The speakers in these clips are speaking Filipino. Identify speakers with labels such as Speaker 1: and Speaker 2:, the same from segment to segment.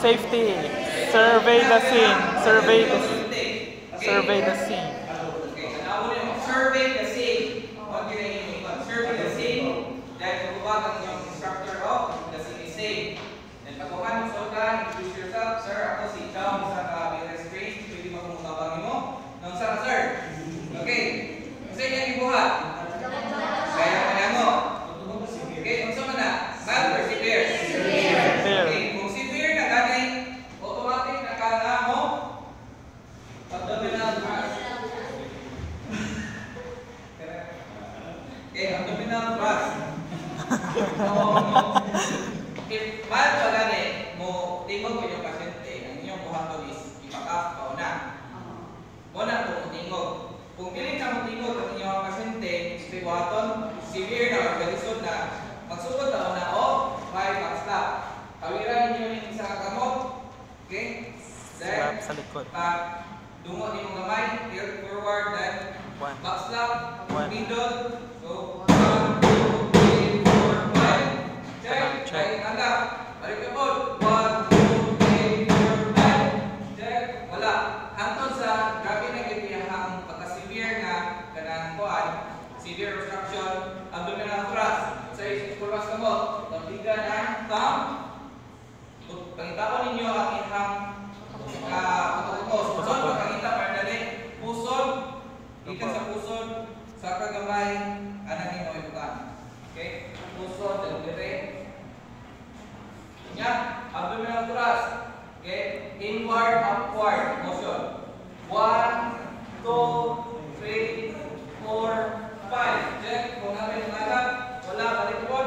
Speaker 1: Safety. Survey the scene. Survey the scene.
Speaker 2: Survey the scene. Survey the scene. Survey the scene. Dahil magbuwag ang iyong instructor the scene is safe. And pag kumanosol ka, introduce yourself. Sir, ako si Chao sa BRS Trace. Pwede magmumabangin mo. Nung sa sir. Okay. Kasi niya ibuhat. Kaya kaya mo. Okay, kung saan na? Mild or severe? Okay, kung severe na ganay, automatic na kala mo abdominal thrust. Okay, abdominal thrust. If mild pa ganay, mo tingog ko yung pasyente, ang inyong buhaton is ipakap pauna. Muna kung tingog. Kung piling ka matingog ang inyong pasyente, is buhaton, severe na organisod na magsugod na una o 5 backslap. Tawiran ninyo yung isa kakamot. Okay? Then,
Speaker 1: sa likod.
Speaker 2: Dungo ni mong gamay, forward, then backslap, middle. So, 1, 2, 3, 4, 5. Check. Check. Tanda. Balik na po. 1, 2, 3, 4, 5. Check. Wala. Hangtod sa grabe na ipiyahang pagka-severe nga kanang kuan, severe obstruction, abdominal thrust. Sa ipulas ka mo, pagbigan ang thumb. Pagkitaon ninyo ang ihang puto-puto. So, pagkita para dali, pusod, ikan sa pusod, sa kagamay, anang imo ibukan. Okay? Pusod, daliri. Yan, abdominal thrust. Okay? Inward, upward motion. 1, 2, 3, 4, 5. Check. Kung namin nalagap, wala, balik po.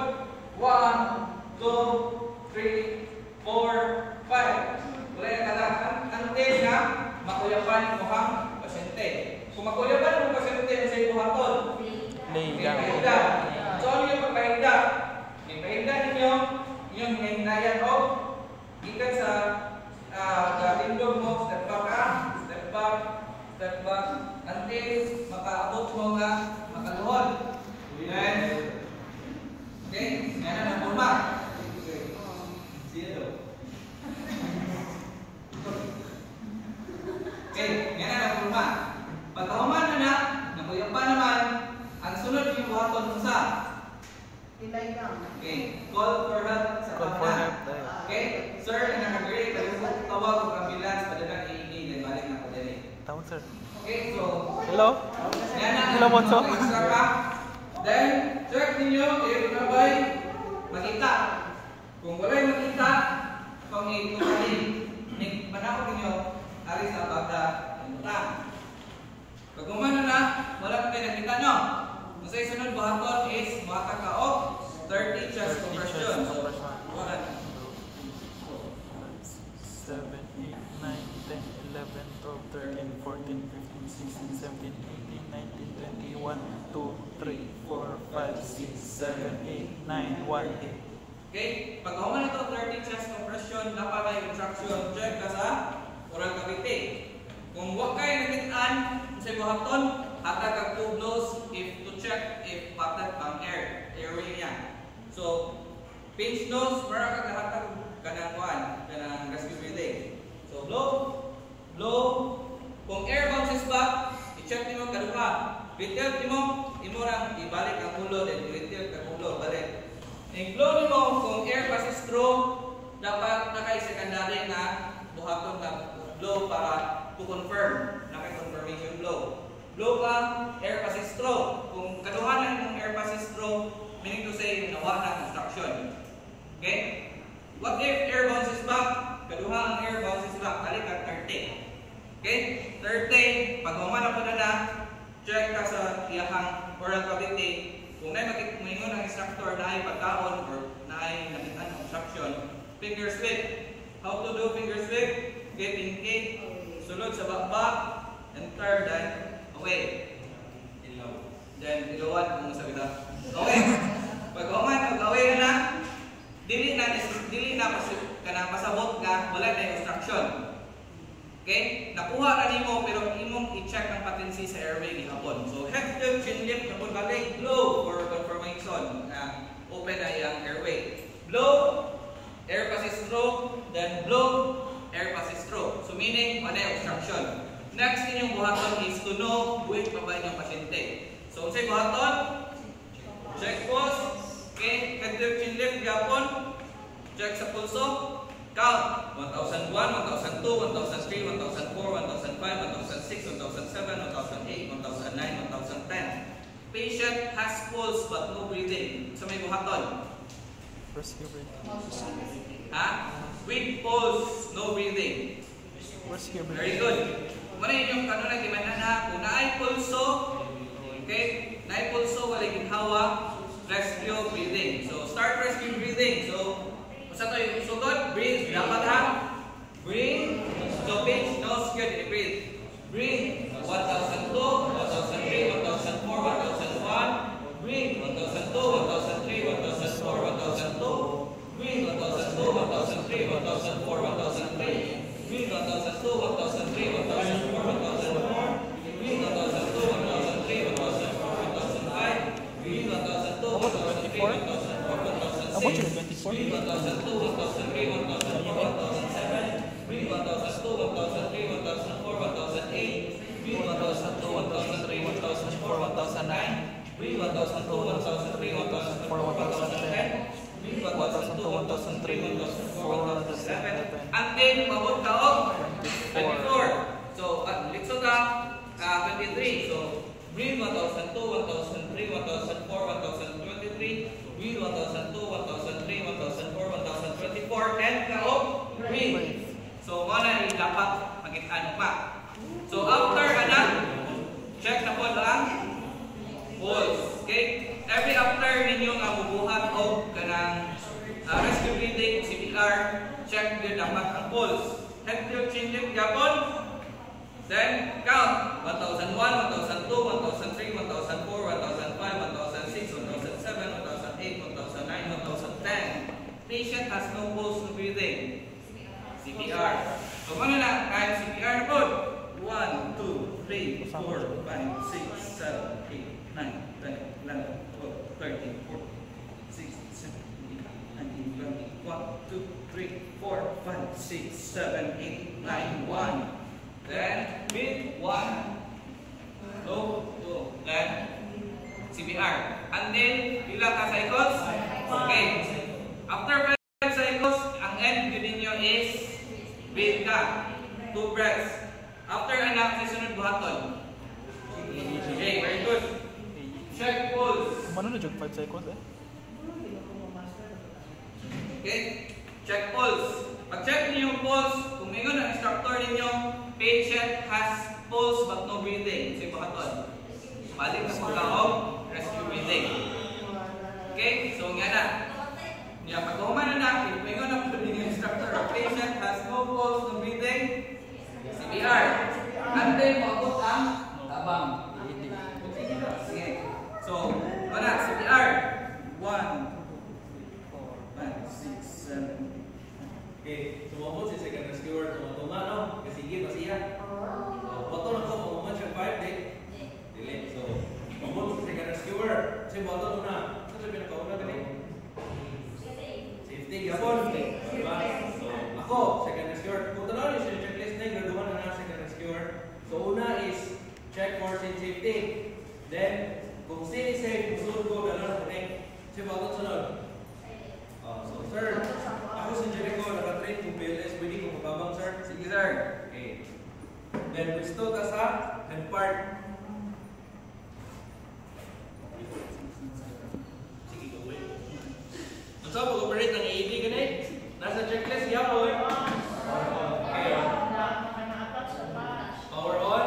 Speaker 2: 1, 2, 3, 4, 5. Wala yung kalakan. Until na makuyapan mo ang pasyente. Kung makuyapan mo pasyente sa ibuhaton, pahinda. So, ano yung pagpahinda? Yung pahinda ninyo, yung hinahinayan o gikan sa tindog mo, step back, step back, until makaabot mo nga makaluhod. Then, okay, yan ang forma. Okay, yan ang forma. Pagkahuman na nakuya pa naman, ang sunod yung buhaton sa okay, call for help sa pamana. Okay, sir, nag-agree, tawag ko ambulance, padalang iingi, then balik na ko din.
Speaker 1: Tawag, sir.
Speaker 2: Okay, so
Speaker 1: hello? Hello, Monso.
Speaker 2: Then, check ninyo if nabay makita. Kung wala'y makita, kung ikunin, manakot ninyo, ari sa bagda, utang. Pag umano na, wala kayo nakita nyo. Kung sa isunod buhaton is buhatan ka o 30 chest compression. So, 1,
Speaker 1: 7, 8, 9, 10, 11, 12, 13, 14, 15, 16, 17, 18, 19, 20, 1, 2, 3, 4, 5, 6, 7, 8, 9, 1.
Speaker 2: Okay? Pag human na ito 30 chest compression, dapat may instruction. Check ka sa oral cavity. Kung huwag kayo nakitaan sa buhaton, hatag ang tube nose to check if patat ang airway niya. So, pinch nose, para kang nahatag kanang rescue breathing. So, blow. Kung air bounces back, i-check nimo kaduha. Retilt nimo, imo rang ibalik ang ulo, then retilt ang ulo, balik. I-blow nimo kung air passes through, dapat naka-secondary na buhaton na blow para to confirm, naka-confirmation blow. Blow ka, air passes through. Kung kaduhanan ng air passes through, meaning to say, nawa ng instruction. Okay? What if air bounces back? Kaduha ang air bounces back, balik at 30. Okay? 30, pag humana po na check ka sa iyahang oral cavity. Kung nai-maingon ang instructor na ay pagkaon or na ay nakitaan ng instruction, finger sweep. How to do finger sweep? Get in cake, sulod sa bakbak, enter, then away. Then ilawan kung sabi na. Okay? Pag away na, dili na pasabot nga wala na instruction. Okay? Nakuha na nimo pero imong i-check ang patency sa airway ni hapon. So head tilt, chin lift, hapon balik, blow for confirmation na open na yung airway. Blow, air passes through, then blow, Unsay buhaton? Check pulse. Okay, head chin lift gyapon. Check sa pulso. Count 1001, 1002, 1003, 1004, 1005, 1006, 1007, 1008, 1009, 1010. Patient has pulse but no breathing. Sa may buhaton.
Speaker 1: Rescue breathing.
Speaker 2: Ha? With pulse, no breathing.
Speaker 1: Rescue
Speaker 2: Very
Speaker 1: breathing.
Speaker 2: good. Muna yung kanunay timanan na kung naay pulso, okay? Naay pulso, walay ginhawa, rescue breathing. So start rescue breathing. So sa to yung sugod, breathe, dapat ha. Breathe, so pinch, nose, good, breathe. Breathe, 1002, 1003, 1004, 1001. Breathe, 1002, 1003, 1004, 1002. Breathe, 1002, 1003, 1004, 1003. Breathe, 1002, 1003, 1004, 1004. Breathe, 1002, 1003, 1004, 1005. Breathe, 1002, 1003, 1004, 1007.
Speaker 1: How much is it? 24?
Speaker 2: Breathe 1002, 1003, 1004, 1007. Breathe 1002, 1003, 1004, 1008. Breathe 1002, 1003, 1004, 1009. Breathe 1002, 1003, 1004, 1010. Breathe 1002, 1003, 1004, 1007. And then mabot ka og 24. So litso ka 23. So breathe 1002, 1003, 1004, 1023. Breathe 1002, 1003, 1004, 1024, and kaog breathe. So muna ni dapat magitan pa. So after anak, check na po lang pulse. Okay? Every after ninyo nga mubuhat og kanang rescue breathing, CPR, check gyud dapat ang pulse. Head tilt, chin lift gyapon. Then count 1001, 1002, 1003, 1004, 1005, 1006, 1007, 1008, 1009, 1010. Patient has no pulse, no breathing. CPR. So muna na kahit CPR po. 1, 2, 3, 4, 5, 6, 7, 8, 9, 10, 11, 12, 13, 14, 16, 17, 18, 19, 20. 1, 2, 3, 4, 5, 6, 7, 8, 9, 1. Then mid 1, low 2, then CPR. And then pila ka cycles? Okay. After 5 cycles, ang end yun ninyo is breathe ka. 2 breaths. After anak, sisunod buhaton. Okay, very good. Check pulse.
Speaker 1: Mano na jud 5 cycles eh?
Speaker 2: Okay? Check pulse. Pag-check niyo yung pulse, kung ngayon ang instructor ninyo, patient has pulse but no breathing. Kasi buhaton. Balik na pagkaog, rescue breathing. Okay? So nga na. Niya pag-human na, kung ngayon ang instructor, patient has no pulse, no breathing, CPR. And then, maabot ang tabang. Sige. So, wala, CPR. 1, 4, 5, 6, 7.
Speaker 3: Okay, sumabot si second rescuer, tumatuma, no? Kasi sige, masiya. So, bato na ko, kung siya 5, delete. So, sumabot si second rescuer. Kasi bato na. Ito sa pinakauna, galing. Safety, gapon. Diba? So, ako, second rescuer. Kung tanaw niyo siya checklist na, graduan na na second rescuer. So, una is check for safety. Then, kung safe, musulod ko, dalawa na connect. Kasi bato sunod. So, sir, ako si Jericho, nakatrain kung BLS, pwede kong mababang, sir?
Speaker 2: Sige, sir.
Speaker 3: Okay. Then, gusto ka sa and part. Sige, go away. Ang sa mag-operate ng AED, ganit? Nasa checklist, yan, o. Okay. Power on.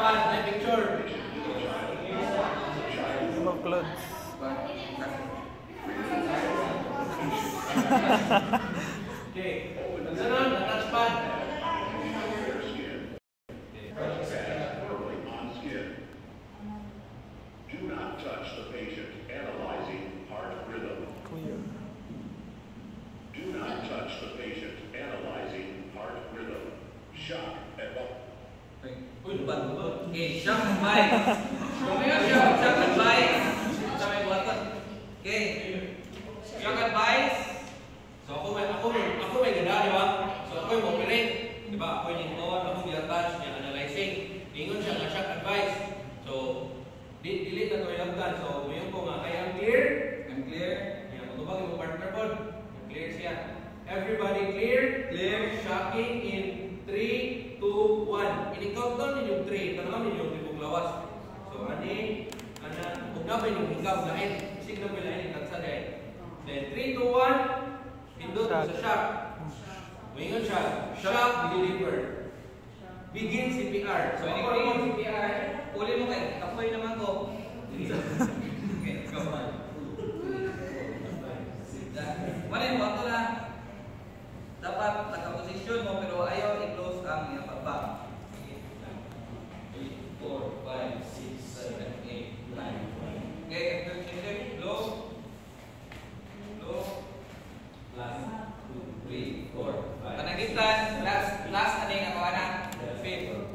Speaker 3: Pan, na picture.
Speaker 1: Remove clothes.
Speaker 3: Okay. Sunod, na-touch pad.
Speaker 4: Do not touch the patient. Analyzing heart rhythm.
Speaker 1: Clear.
Speaker 4: Do not touch the patient. Analyzing heart rhythm. Shock and
Speaker 2: Uy, luban mo. Okay, shock advice. Kung ngayon shock advice, sa may buhatan. Okay. Shock advice.
Speaker 3: So ako may ganda, di ba? So ako yung operate, di ba? Ako yung on, ako yung attach, yung analyzing. Ingon siya nga shock advice. So lang. So, ngayon ko nga, I am clear.
Speaker 2: I'm clear.
Speaker 3: Yan, matubag yung partner po. Clear siya. Everybody clear? Clear. Shocking in 3, 2, 1. Ini-count down ninyo 3. Tanong ninyo yung libog lawas. So, ani, kung na ba yung hinggaw lain, isig na ba lain, nagsa dahil. Then, 3, 2, 1. Pindot sa shock. Mayroon siya. Shock, deliver. Begin CPR.
Speaker 2: So, ini ko CPR. Uli mo kayo. Kapoy naman ko. Okay, go on. Manin mo, ito na. Dapat nakaposisyon mo, pero ayaw i-close ang iyong pagbang. 3, 4, 5, 6, 7, 8, 9. Okay, after children, low. Low. Last 2, 3, 4, 5. Panagitan, last aning ako anak. 5.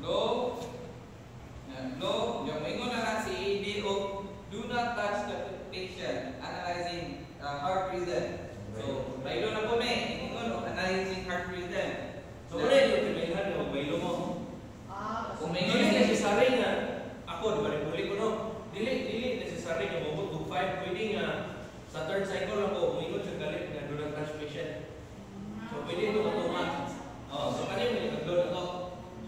Speaker 2: Low. Low. Yung ingon na lang si ED o do not touch the patient. Analyzing heart rhythm. So, baylo na po may. Ingon o analyzing heart rhythm.
Speaker 3: So, ano yung pinaghan mo? Baylo mo?
Speaker 2: Kung may
Speaker 3: Dili necessary nga. Ako, di ba rin huli ko no? Dili necessary nga mabot to 5. Pwede nga sa third cycle ako, umingon siya galit na do not touch patient. So, pwede ito automat. So, kanina may nag-down na to.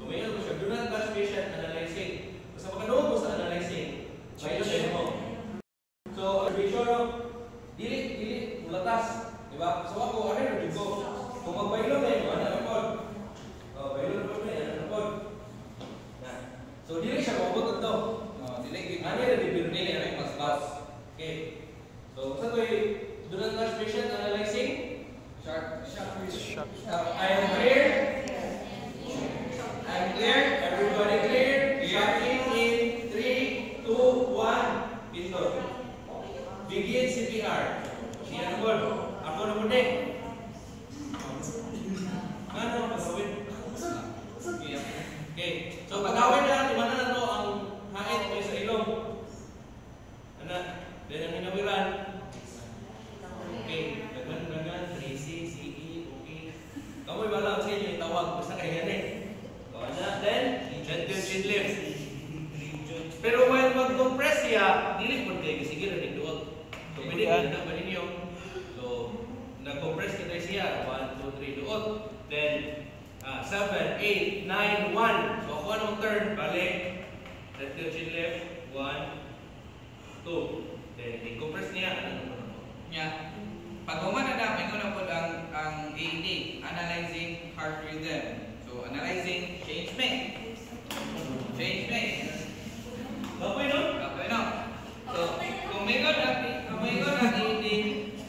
Speaker 3: So, umingon ko siya, do not touch patient, analyzing. Basta makanood mo sa analyzing. Baylo siya mo. So, observation, dili, mulatas. Diba? So, ako, ano yung ko? Kung magbaylo na yun, ano na po? Baylo na po na yun, ano po? So, dili siya mabot ito.
Speaker 2: Dili,
Speaker 3: Ano yung review
Speaker 2: dili,
Speaker 3: nila?
Speaker 2: may mas.
Speaker 3: Okay. So, sa ito do not touch patient, analyzing.
Speaker 2: Sharp.
Speaker 3: I am clear.
Speaker 2: I'm clear.
Speaker 3: Everybody clear. Shocking in 3, 2, 1. Pindot. Begin CPR. Siya na po. Ako na po din. Ano? Pagawin. Okay. So, pagawin na natin. Mana na ito ang hait mo sa ilong. Ano? Then ang hinawiran. Okay. Dagan, 3C, CE, okay. Kamoy bala sa inyo itawag. Basta kayo yan eh. Then, chin lift. Pero while mag-compress siya, dili po kayo sige na nagduot. So, pwede ko na ba ninyo? So, nag-compress kita siya. 1, 2, 3, duot. Then, 7, 8, 9, 1. So, ako anong turn? Balik. Let's do chin lift. 1, 2. Then, i-compress niya. Ano?
Speaker 2: Yeah. Pag humana na, may guna po ang AED, analyzing heart rhythm. So, analyzing change may. Change may.
Speaker 3: Bapak no?
Speaker 2: Okay, no? So, kung may guna ang AED,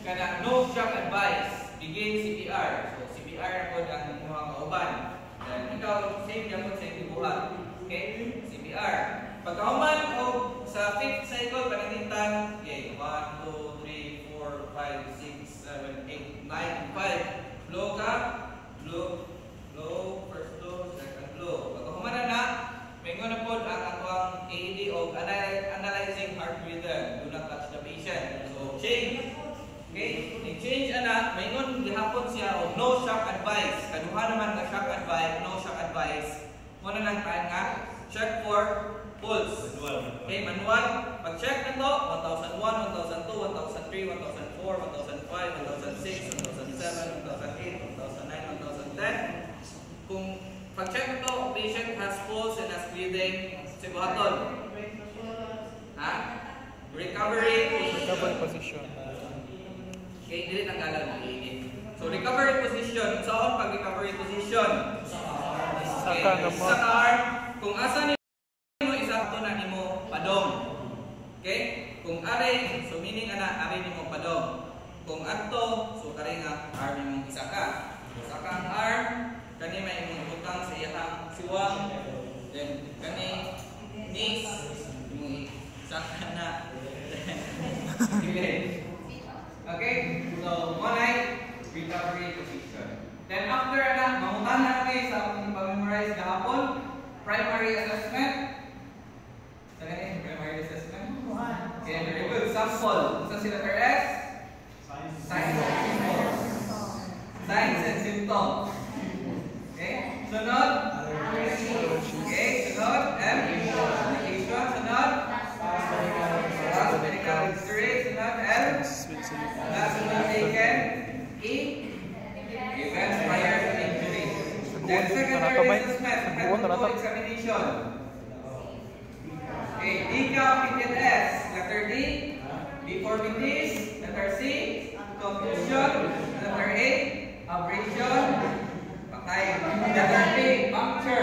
Speaker 2: kana no shock advice, begin CPR. So, CPR po ang mga kauban. Dan ikaw, same yan po sa ibuhat. Okay? CPR. Pagkahuman o sa 5th cycle, panitintan, okay, 1, 2, 3, 4, 5, 6, 7, 8, 9, 5. Blow ka, blow, first blow, second blow. Pagkahuman na, may na po ang atwang AED o analyzing heart rhythm. Do not touch the patient. So, change. Okay? I-change ana, may gihapon siya o no shock advice. Kaduha naman ka shock advice, no shock advice. Muna lang tayo nga, check for pulse. Okay, manual. Pag-check na to, 1001, 1002, 1003, 1004, 1005, 1006, 1007, 1008, 1009, 1010. Kung pag-check na to, patient has pulse and has breathing, sibuhaton. Ha? Recovery
Speaker 1: position.
Speaker 2: Okay, dili tanggalan mo So, recovery position. Saan pag recovery position? Okay, isa ka arm. Kung asa ni isakto na nimo padong. Okay? Kung are, so meaning ana are nimo padong. Kung adto, so kare nga arm nimo isa ka. Isa kang arm, kani may imong butang sa iyang siwang. Then kani knees, imong isa ka na. Okay? So, one night recovery position. Then after na, mamutan na kami sa akong pag-memorize kahapon. Primary assessment. Sa ganyan, primary assessment. Okay, very good. Sample. Sa sila per S? Signs and symptoms. Signs and symptoms.
Speaker 1: to na to.
Speaker 2: Examination. Okay, D capital S, letter D. Deformities, letter C. Confusion, letter A. Abrasion, patay. Letter B, puncture.